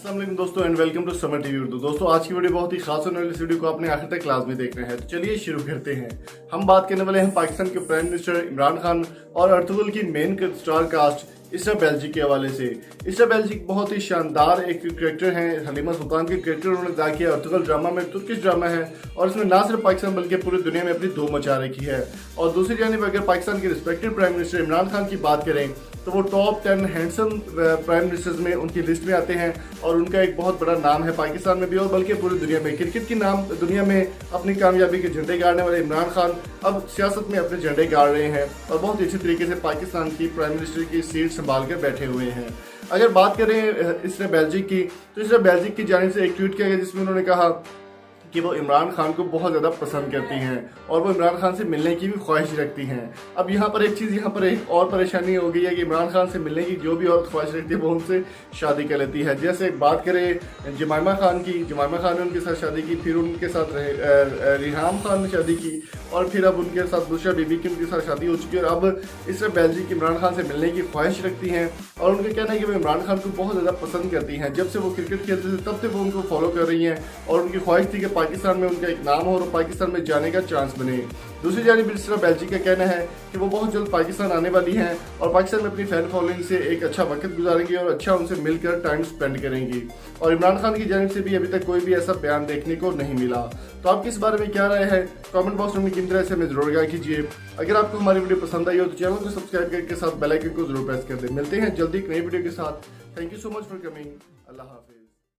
अस्सलाम वालेकुम दोस्तों and welcome to Samar TV Urdu. दोस्तों आज की वीडियो बहुत ही खास होने वाली। इस वीडियो को आपने आखिर तक क्लास में देखना है, तो चलिए शुरू करते हैं। हम बात करने वाले हैं पाकिस्तान के प्राइम मिनिस्टर इमरान खान और अर्तुगरुल की मेन स्टार कास्ट इसरा बेल्जी के हवाले से। इसरा बेल्जी बहुत ही शानदार एक क्रिकेटर हैं, हलीमा सुल्तान के क्रिकेटर उन्होंने अदा किया। अर्तुगरुल ड्रामा में तुर्किश ड्रामा है और इसमें ना सिर्फ पाकिस्तान बल्कि पूरी दुनिया में अपनी धूम मचा रखी है। और दूसरी जानिब अगर पाकिस्तान के respected prime minister Imran Khan की बात करें तो वो टॉप 10 हैंडसम प्राइम मिनिस्टर्स में उनकी लिस्ट में आते हैं और उनका एक बहुत बड़ा नाम है पाकिस्तान में भी और बल्कि पूरी दुनिया में। क्रिकेट की नाम दुनिया में अपनी कामयाबी के झंडे गाड़ने वाले इमरान खान अब सियासत में अपने झंडे गाड़ रहे हैं और बहुत अच्छी तरीके से पाकिस्तान की प्राइम मिनिस्टर की सीट संभाल कर बैठे हुए हैं। अगर बात करें इसरा बेल्जी की, तो इसरा बेल्जी की जानिब से एक ट्वीट किया गया जिसमें उन्होंने कहा कि वो इमरान खान को बहुत ज़्यादा पसंद करती हैं और वो इमरान खान से मिलने की भी ख्वाहिश रखती हैं। अब यहाँ पर एक और परेशानी हो गई है कि इमरान खान से मिलने की जो भी और ख्वाहिश रखती है वो उनसे शादी कर लेती है। जैसे बात करें जमाइमा खान की, जमाइमा खान ने उनके साथ शादी की, फिर उनके साथ रिहाम खान ने शादी की और फिर अब उनके साथ दूसरा बीबी की उनके साथ शादी हो चुकी है। और अब इसरा बेल्जी की इमरान खान से मिलने की ख्वाहिश रखती हैं और उनका कहना है कि वो इमरान खान को बहुत ज़्यादा पसंद करती हैं। जब से वो क्रिकेट खेलते थे तब से वो उनको फॉलो कर रही हैं और उनकी ख्वाहिश थी कि पाकिस्तान में उनका एक नाम हो और पाकिस्तान में जाने का चांस बने। दूसरी जानिब इसरा बेल्जी का कहना है कि वो बहुत जल्द पाकिस्तान आने वाली हैं और पाकिस्तान में अपनी फैन फॉलोइंग से एक अच्छा वक्त गुजारेंगी और अच्छा उनसे मिलकर टाइम स्पेंड करेंगी। और इमरान खान की जानिब से भी अभी तक कोई भी ऐसा बयान देखने को नहीं मिला। तो आपकी इस बारे में क्या राय है, कमेंट बॉक्स में किन तरह से हमें जरूर आगाह कीजिए। अगर आपको हमारी वीडियो पसंद आई हो तो चैनल को सब्सक्राइब करके साथ बेल आइकन को जरूर प्रेस कर दें। मिलते हैं जल्दी एक नई वीडियो के साथ। Thank you so much for coming. Allah Hafiz.